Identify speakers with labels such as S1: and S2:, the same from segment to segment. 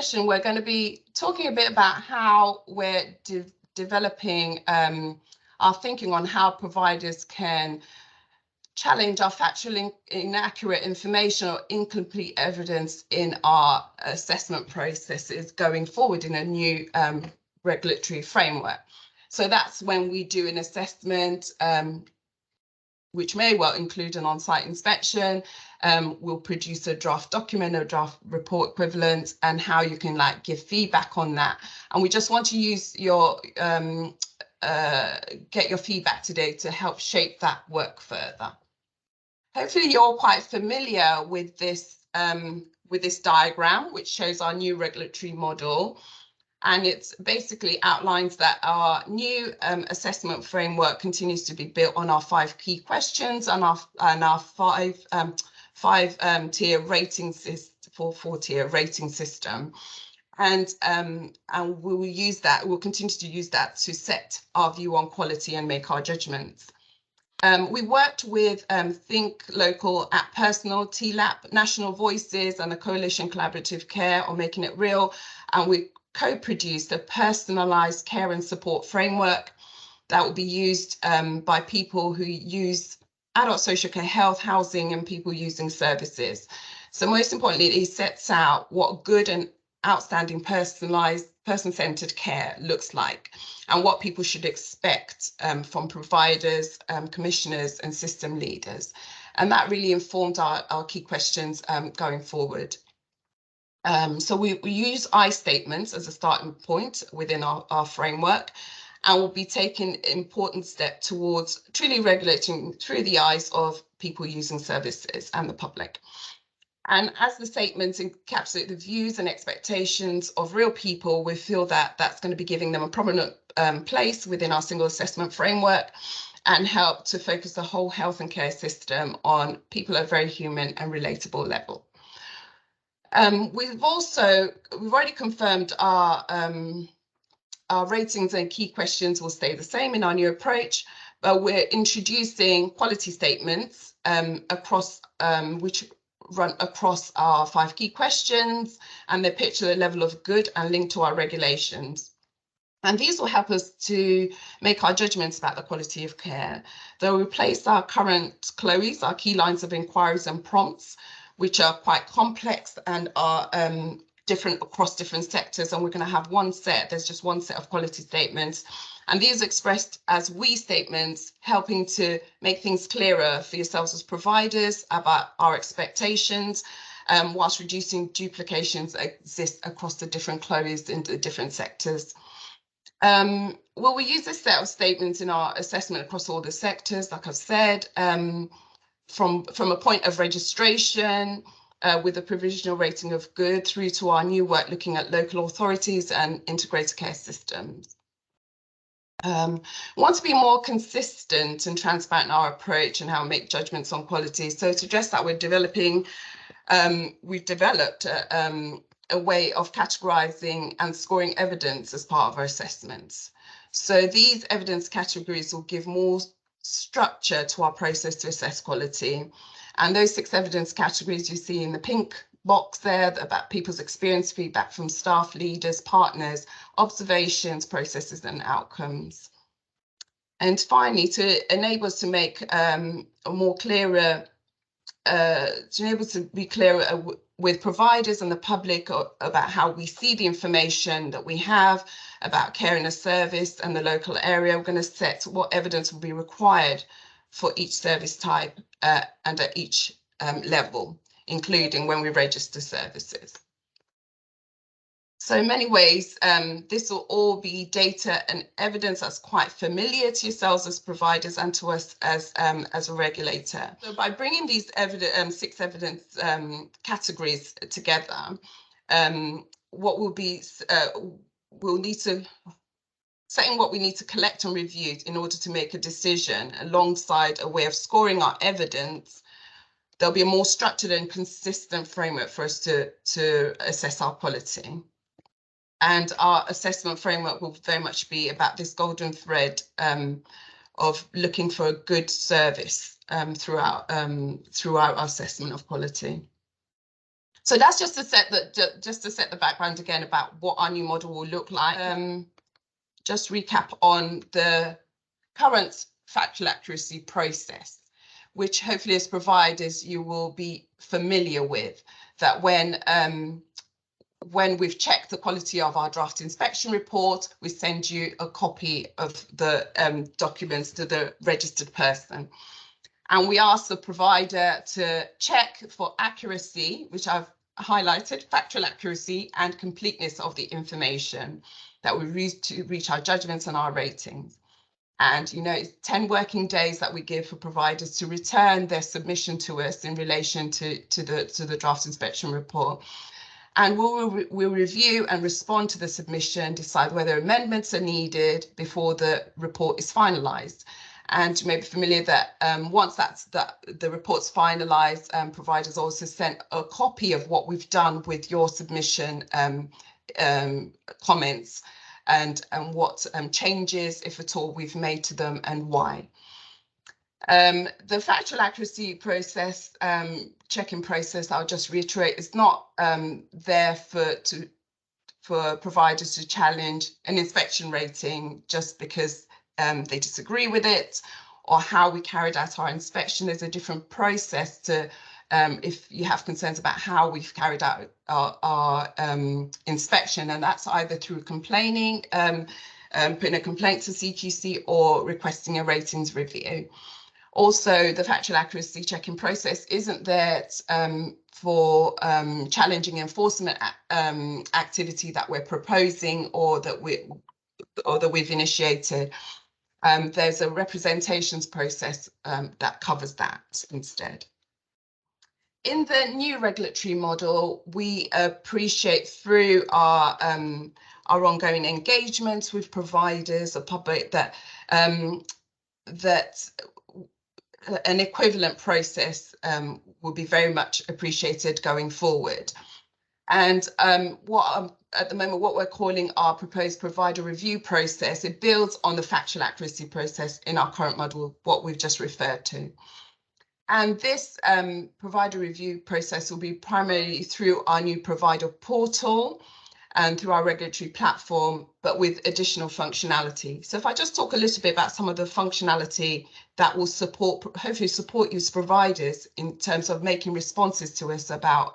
S1: session, we're going to be talking a bit about how we're developing our thinking on how providers can challenge our factually inaccurate information or incomplete evidence in our assessment processes going forward in a new regulatory framework. So that's when we do an assessment, which may well include an on-site inspection. We'll produce a draft document, a draft report equivalent, and how you can give feedback on that. And we just want to use your get your feedback today to help shape that work further. Hopefully you're quite familiar with this diagram, which shows our new regulatory model. And it basically outlines that our new assessment framework continues to be built on our 5 key questions and our 5-tier rating system, 4-tier rating system. And we'll use that, we'll continue to use that to set our view on quality and make our judgments. We worked with Think Local at Personal, TLAP, National Voices, and the Coalition Collaborative Care on Making It Real. And we co-produced a personalised care and support framework that will be used by people who use adult social care, health, housing, and people using services. So most importantly, it sets out what good and outstanding personalised, person-centred care looks like and what people should expect from providers, commissioners, and system leaders. And that really informed our key questions going forward. So we use I statements as a starting point within our framework, and we'll be taking an important step towards truly regulating through the eyes of people using services and the public. And as the statements encapsulate the views and expectations of real people, we feel that that's going to be giving them a prominent place within our single assessment framework and help to focus the whole health and care system on people at a very human and relatable level. We've already confirmed our ratings and key questions will stay the same in our new approach, but we're introducing quality statements which run across our 5 key questions, and they picture the level of good and linked to our regulations. And these will help us to make our judgments about the quality of care. They'll replace our current CLOEs, our key lines of inquiries and prompts, which are quite complex and are different across different sectors. And we're going to have one set, there's just one set of quality statements. And these are expressed as we statements, helping to make things clearer for yourselves as providers about our expectations, whilst reducing duplications that exist across the different CLOEs in the different sectors. Well, we use this set of statements in our assessment across all the sectors, like I've said, from a point of registration with a provisional rating of good through to our new work looking at local authorities and integrated care systems. Want to be more consistent and transparent in our approach and how we make judgments on quality. So to address that, we've developed a way of categorizing and scoring evidence as part of our assessments. So these evidence categories will give more structure to our process to assess quality. And those 6 evidence categories you see in the pink box there about people's experience, feedback from staff, leaders, partners, observations, processes, and outcomes. And finally, to enable us to make to be clearer with providers and the public about how we see the information that we have about care in a service and the local area, we're going to set what evidence will be required for each service type and at each level, including when we register services. So in many ways, this will all be data and evidence that's quite familiar to yourselves as providers and to us as a regulator. So by bringing these 6 evidence categories together, what will be we'll need to setting what we need to collect and review in order to make a decision alongside a way of scoring our evidence. There'll be a more structured and consistent framework for us to assess our quality. And our assessment framework will very much be about this golden thread of looking for a good service throughout our assessment of quality. So that's just to set the background again about what our new model will look like. Just recap on the current factual accuracy process, which hopefully as providers you will be familiar with, that when we've checked the quality of our draft inspection report, we send you a copy of the documents to the registered person. And we ask the provider to check for accuracy, which I've highlighted, factual accuracy and completeness of the information that we use to reach our judgments and our ratings. And, you know, it's 10 working days that we give for providers to return their submission to us in relation to the draft inspection report. And we'll review and respond to the submission, decide whether amendments are needed before the report is finalised. And you may be familiar that once the report's finalised, providers also sent a copy of what we've done with your submission comments and what changes, if at all, we've made to them and why. The factual accuracy process, check-in process, I'll just reiterate, is not there for providers to challenge an inspection rating just because they disagree with it or how we carried out our inspection. There's a different process to if you have concerns about how we've carried out our inspection, and that's either through complaining, putting a complaint to CQC or requesting a ratings review. Also, the factual accuracy checking process isn't there for challenging enforcement activity that we're proposing or that we've initiated. There's a representations process that covers that instead. In the new regulatory model, we appreciate through our ongoing engagement with providers or public that an equivalent process will be very much appreciated going forward. And at the moment, what we're calling our proposed provider review process, it builds on the factual accuracy process in our current model, what we've just referred to. And this provider review process will be primarily through our new provider portal and through our regulatory platform, but with additional functionality. So if I just talk a little bit about some of the functionality that will hopefully support you as providers in terms of making responses to us about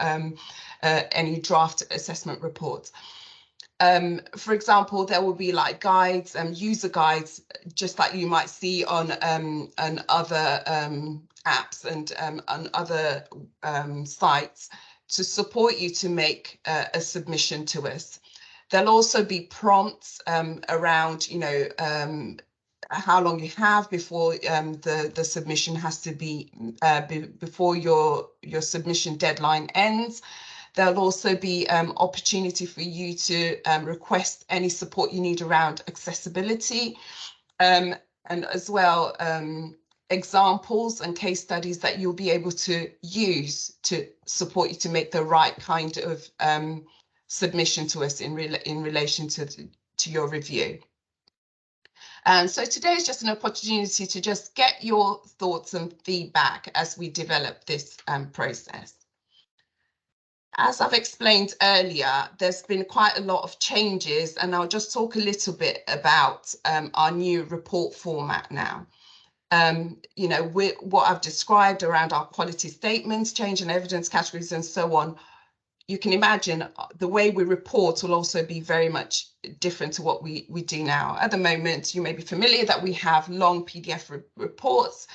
S1: any draft assessment reports. For example, there will be like guides and user guides, just like you might see on other apps and on other sites, to support you to make a submission to us. There'll also be prompts around, you know, how long you have before the submission has to be before your submission deadline ends. There'll also be opportunity for you to request any support you need around accessibility, and as well examples and case studies that you'll be able to use to support you to make the right kind of submission to us in relation to your review. And so today is just an opportunity to just get your thoughts and feedback as we develop this process. As I've explained earlier, there's been quite a lot of changes, and I'll just talk a little bit about our new report format now. You know, what I've described around our quality statements, change in evidence categories and so on, you can imagine the way we report will also be very much different to what we do now. At the moment, you may be familiar that we have long PDF reports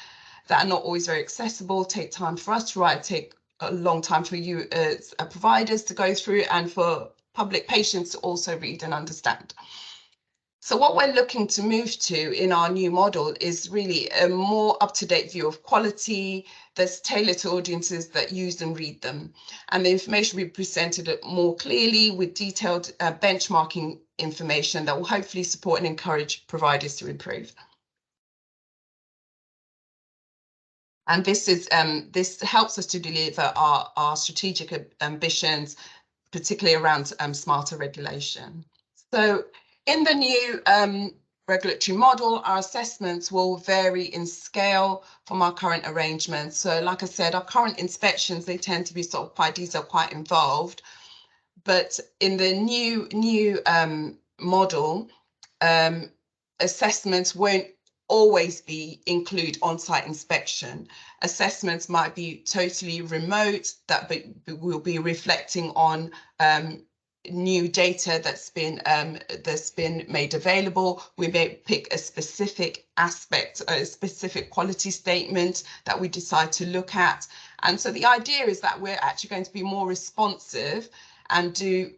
S1: that are not always very accessible, take time for us to write, take a long time for you as providers to go through, and for public patients to also read and understand. So what we're looking to move to in our new model is really a more up-to-date view of quality that's tailored to audiences that use and read them. And the information will be presented more clearly with detailed benchmarking information that will hopefully support and encourage providers to improve. And this helps us to deliver our strategic ambitions, particularly around smarter regulation. So in the new regulatory model, our assessments will vary in scale from our current arrangements. So like I said, our current inspections, they tend to be sort of quite detailed, quite involved. But in the new model, assessments won't always include on-site inspection. Assessments might be totally remote, that will be reflecting on new data that's been made available. We may pick a specific aspect, a specific quality statement that we decide to look at. And so the idea is that we're actually going to be more responsive and do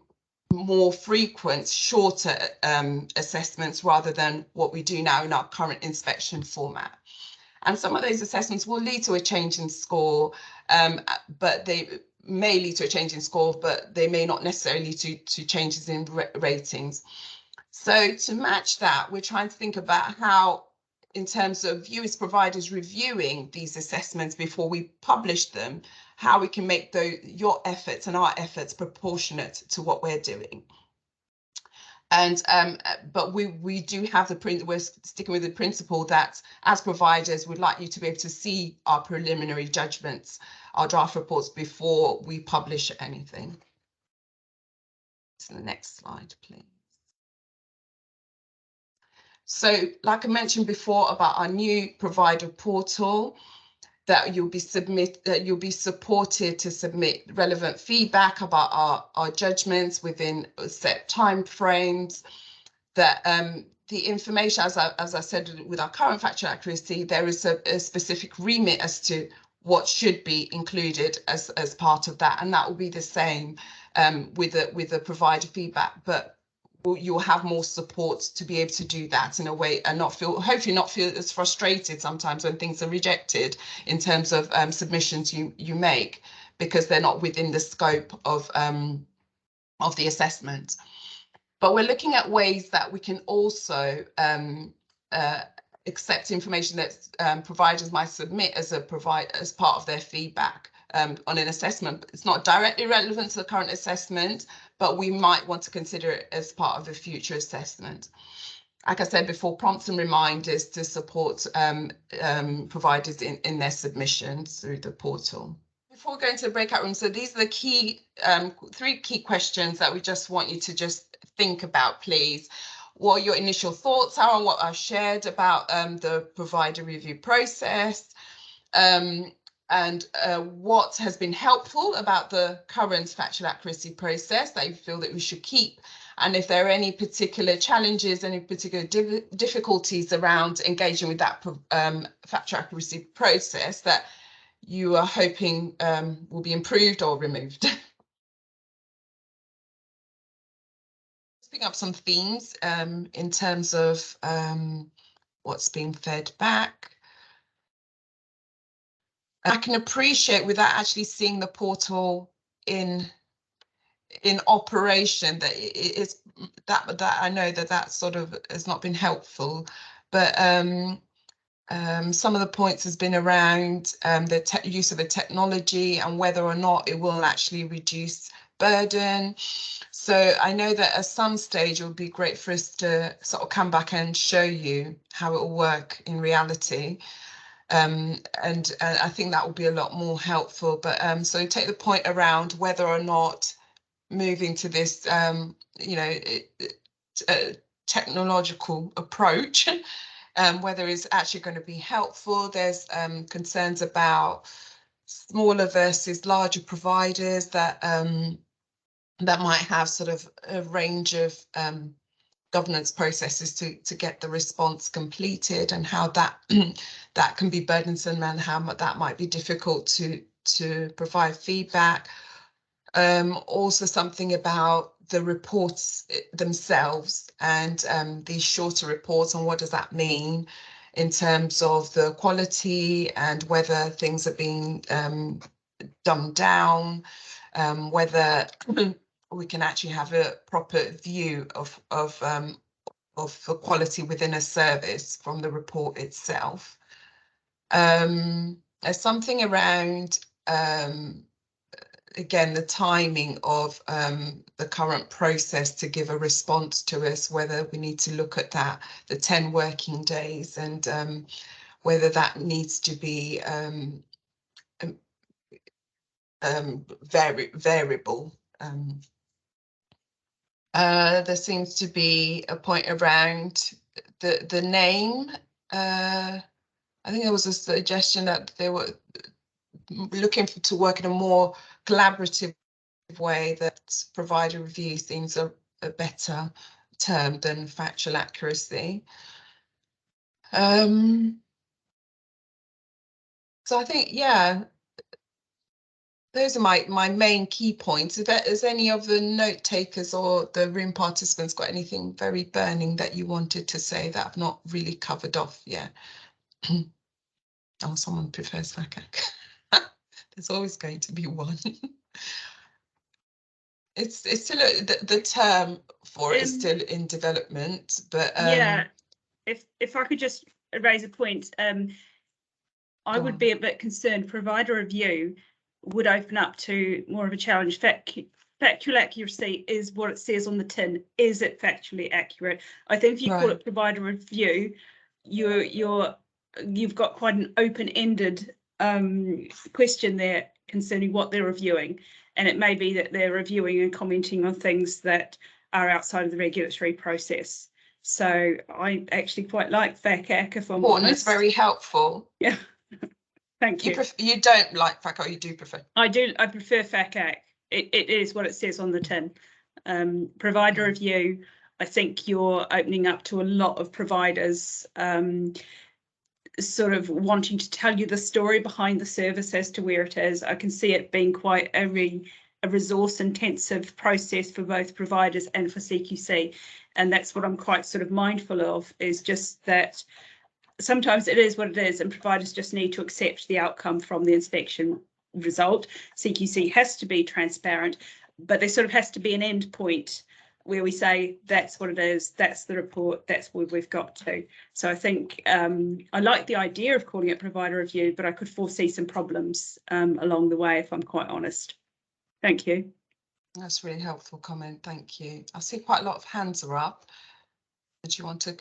S1: more frequent, shorter assessments rather than what we do now in our current inspection format. And some of those assessments will lead to a change in score, but they may lead to a change in score, but they may not necessarily lead to changes in ratings. So to match that, we're trying to think about how, in terms of you as providers reviewing these assessments before we publish them, how we can make your efforts and our efforts proportionate to what we're doing. And but we do have we're sticking with the principle that as providers, we'd like you to be able to see our preliminary judgments, our draft reports, before we publish anything. To the next slide, please. So like I mentioned before about our new provider portal, that you'll be supported to submit relevant feedback about our judgments within set time frames. That the information, as I said, with our current factual accuracy, there is a specific remit as to what should be included as part of that, and that will be the same with the provider feedback, but you'll have more support to be able to do that in a way and hopefully not feel as frustrated sometimes when things are rejected in terms of submissions you make, because they're not within the scope of the assessment. But we're looking at ways that we can also accept information that providers might submit as part of their feedback on an assessment. It's not directly relevant to the current assessment, but we might want to consider it as part of a future assessment. Like I said before, prompts and reminders to support providers in their submissions through the portal. Before going to the breakout room, so these are the key 3 key questions that we just want you to just think about, please. What your initial thoughts are on what I've shared about the provider review process, and what has been helpful about the current factual accuracy process that you feel that we should keep, and if there are any particular challenges, any particular difficulties around engaging with that factual accuracy process that you are hoping will be improved or removed. Picking up some themes in terms of what's being fed back. I can appreciate, without actually seeing the portal in operation, that it's that I know that sort of has not been helpful, but some of the points has been around the use of the technology and whether or not it will actually reduce burden. So I know that at some stage it would be great for us to sort of come back and show you how it will work in reality. And I think that will be a lot more helpful. But so take the point around whether or not moving to this, technological approach, whether it's actually going to be helpful. There's concerns about smaller versus larger providers that might have sort of a range of governance processes to get the response completed, and how that that can be burdensome and how that might be difficult to provide feedback. Also something about the reports themselves and these shorter reports, and what does that mean in terms of the quality and whether things are being dumbed down, whether we can actually have a proper view of the quality within a service from the report itself. There's something around again, the timing of the current process to give a response to us, whether we need to look at that, the 10 working days, and whether that needs to be variable. There seems to be a point around the name. I think there was a suggestion that they were looking to work in a more collaborative way, that provider review seems a better term than factual accuracy. So I think, yeah, those are my main key points. Is any of the note takers or the room participants got anything very burning that you wanted to say that I've not really covered off yet? Oh, someone prefers FACAC. There's always going to be one. It's still the term for it is still in development, but
S2: yeah, if I could just raise a point, I would be a bit concerned. Provider review would open up to more of a challenge. Factual accuracy is what it says on the tin. Is it factually accurate? I think if you call it provider review, you've got quite an open-ended question there concerning what they're reviewing, and it may be that they're reviewing and commenting on things that are outside of the regulatory process. So I actually quite like FACAC, if I'm honest.
S1: It's very helpful.
S2: Yeah. Thank you.
S1: You don't like FACAC, or you do prefer?
S2: I do. I prefer FACAC. It is what it says on the tin. Provider review, I think you're opening up to a lot of providers sort of wanting to tell you the story behind the service as to where it is. I can see it being quite a resource intensive process for both providers and for CQC. And that's what I'm quite sort of mindful of, is just that sometimes it is what it is, and providers just need to accept the outcome from the inspection result. CQC has to be transparent, but there sort of has to be an end point where we say that's what it is, that's the report, that's where we've got to. So I think I like the idea of calling it provider review, but I could foresee some problems along the way, if I'm quite honest. Thank you.
S1: That's a really helpful comment. Thank you. I see quite a lot of hands are up. Did you want to?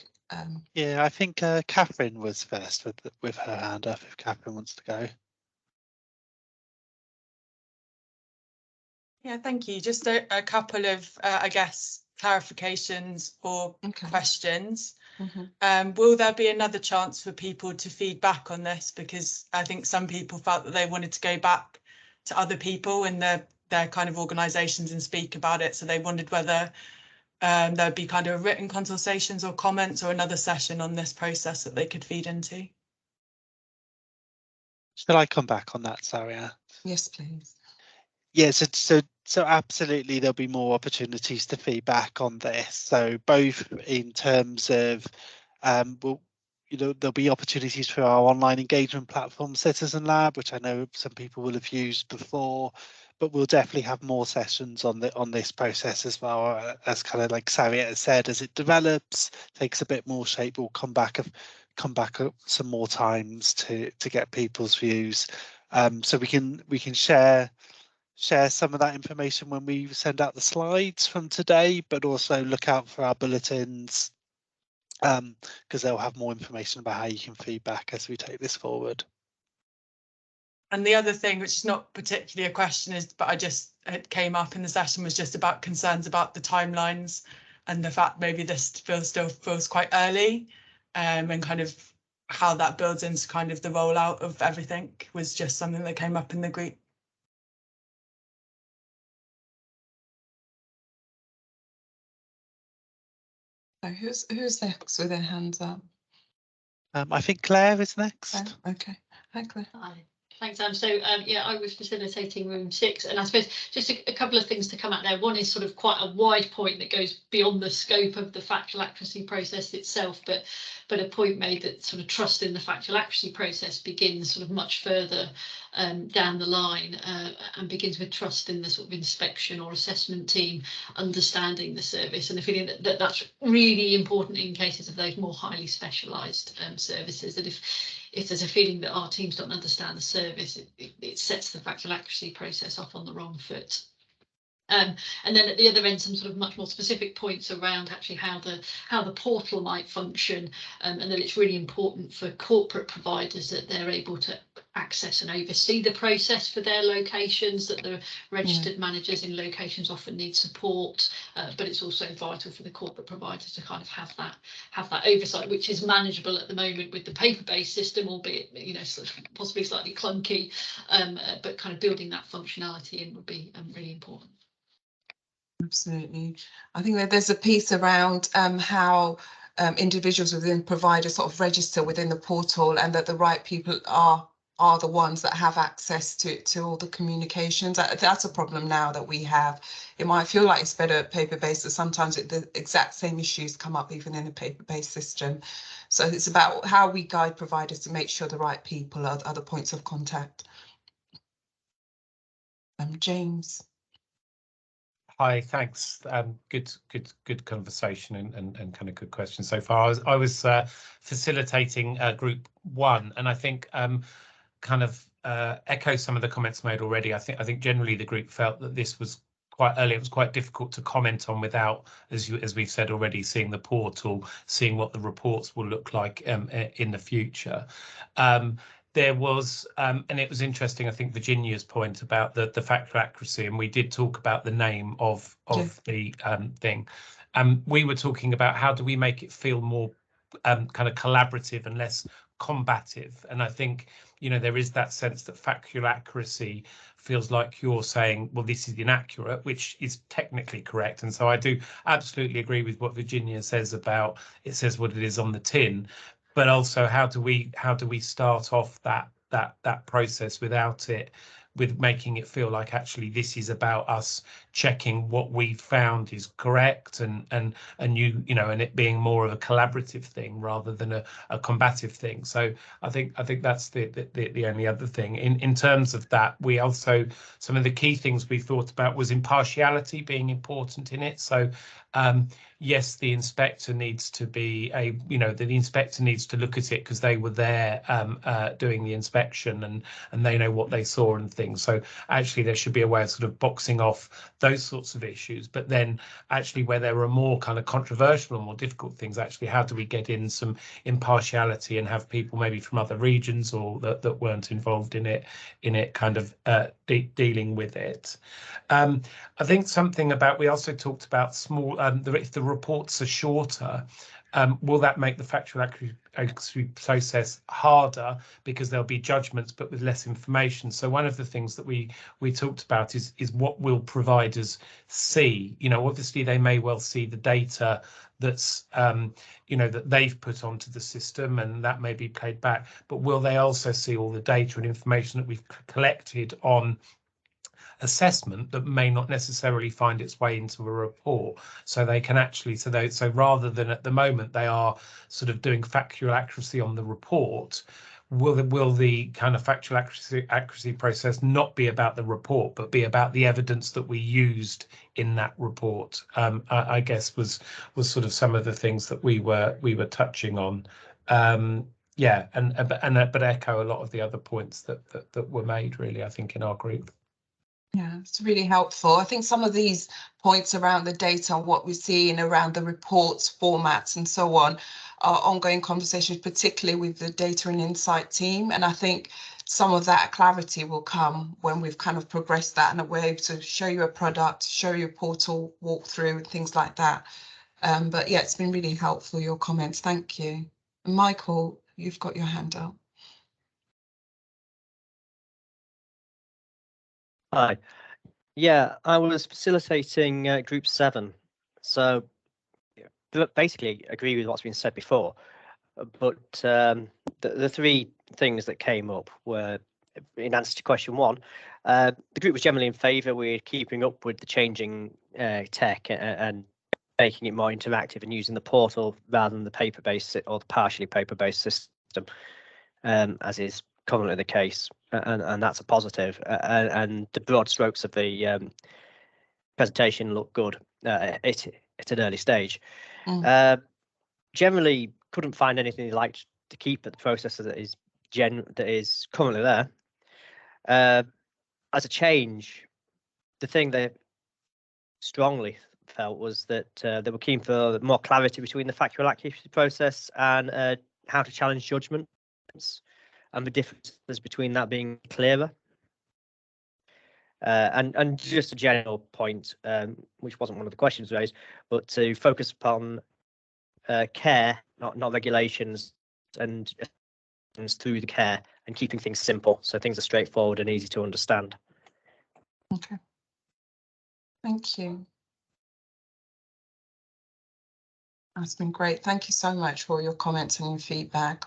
S3: Yeah, I think Catherine was first with her hand up, if Catherine wants to go.
S4: Yeah, thank you. Just a couple of, I guess, clarifications or questions. Will there be another chance for people to feed back on this? Because I think some people felt that they wanted to go back to other people in their kind of organisations and speak about it. So they wondered whether there'd be kind of written consultations or comments or another session on this process that they could feed into.
S3: Shall I come back on that, Sariat?
S1: Yes, please.
S3: Yes, so absolutely there'll be more opportunities to feedback on this. So both in terms of there'll be opportunities for our online engagement platform, Citizen Lab, which I know some people will have used before, but we'll definitely have more sessions on this process as well. As kind of like Sariat has said, as it develops, takes a bit more shape, we'll come back some more times to get people's views. So we can share some of that information when we send out the slides from today, but also look out for our bulletins, because they'll have more information about how you can feedback as we take this forward.
S4: And the other thing, which is not particularly a question, but it came up in the session, was just about concerns about the timelines and the fact maybe this still feels quite early, and kind of how that builds into kind of the rollout of everything was just something that came up in the group.
S1: So who's next with their hands up?
S3: I think Claire is next.
S1: Okay. Hi, Claire.
S5: Hi. Thanks, Anne. So yeah, I was facilitating room 6, and I suppose just a couple of things to come out there. One is sort of quite a wide point that goes beyond the scope of the factual accuracy process itself, but a point made that sort of trust in the factual accuracy process begins sort of much further down the line, and begins with trust in the sort of inspection or assessment team understanding the service, and the feeling that's really important in cases of those more highly specialised services. That if there's a feeling that our teams don't understand the service, it sets the factual accuracy process off on the wrong foot. And then at the other end, some sort of much more specific points around actually how the portal might function, and that it's really important for corporate providers that they're able to access and oversee the process for their locations, that the registered managers in locations often need support, but it's also vital for the corporate providers to kind of have that oversight, which is manageable at the moment with the paper-based system, albeit, you know, sort of possibly slightly clunky, but kind of building that functionality in would be really important.
S1: Absolutely. I think that there's a piece around how individuals within providers sort of register within the portal, and that the right people are the ones that have access to all the communications. That's a problem now that we have. It might feel like it's better paper-based, but sometimes the exact same issues come up even in a paper-based system. So it's about how we guide providers to make sure the right people are the points of contact. James.
S6: Hi, thanks. Good conversation and kind of good questions so far. I was facilitating group 1, and I think kind of echo some of the comments made already. I think generally the group felt that this was quite early. It was quite difficult to comment on without, as we've said already, seeing the portal, seeing what the reports will look like in the future. There was, and it was interesting, I think, Virginia's point about the factual accuracy, and we did talk about the name of the thing. We were talking about how do we make it feel more kind of collaborative and less combative. And I think, you know, there is that sense that factual accuracy feels like you're saying, well, this is inaccurate, which is technically correct. And so I do absolutely agree with what Virginia says about, it says what it is on the tin. But also, how do we start off that process without it, with making it feel like actually this is about us checking what we found is correct, and you know, and it being more of a collaborative thing rather than a combative thing. So I think that's the only other thing in terms of that. We also, some of the key things we thought about was impartiality being important in it. So yes, the inspector needs to be the inspector needs to look at it because they were there doing the inspection, and they know what they saw and things. So actually there should be a way of sort of boxing off those sorts of issues. But then actually where there are more kind of controversial and more difficult things, actually how do we get in some impartiality and have people maybe from other regions or that weren't involved in it kind of dealing with it. I think something about, we also talked about small, if the reports are shorter, will that make the factual accuracy process harder because there'll be judgments but with less information? So one of the things that we talked about is what will providers see? You know, obviously they may well see the data that's that they've put onto the system, and that may be played back, but will they also see all the data and information that we've collected on assessment that may not necessarily find its way into a report? So they can actually, so rather than at the moment they are sort of doing factual accuracy on the report, will the kind of factual accuracy process not be about the report but be about the evidence that we used in that report? I guess was sort of some of the things that we were touching on. Yeah, but echo a lot of the other points that were made, really, I think, in our group.
S1: Yeah, it's really helpful. I think some of these points around the data and what we're seeing around the reports, formats and so on are ongoing conversations, particularly with the data and insight team. And I think some of that clarity will come when we've kind of progressed that and we're able to show you a product, show you a portal walkthrough and things like that. But yeah, it's been really helpful, your comments. Thank you. Michael, you've got your hand up.
S7: Hi. Yeah, I was facilitating group 7. So basically agree with what's been said before. But the three things that came up were, in answer to question 1, the group was generally in favour with keeping up with the changing tech and making it more interactive and using the portal rather than the paper-based or the partially paper-based system, as is commonly the case, and that's a positive. And the broad strokes of the presentation look good at an early stage. Generally, couldn't find anything they liked to keep at the process as it is that is currently there. As a change, the thing they strongly felt was that they were keen for more clarity between the factual accuracy process and how to challenge judgments, and the differences between that being clearer. And just a general point, which wasn't one of the questions raised, but to focus upon care, not regulations, and through the care, and keeping things simple so things are straightforward and easy to understand.
S1: Okay. Thank you. That's been great. Thank you so much for your comments and your feedback.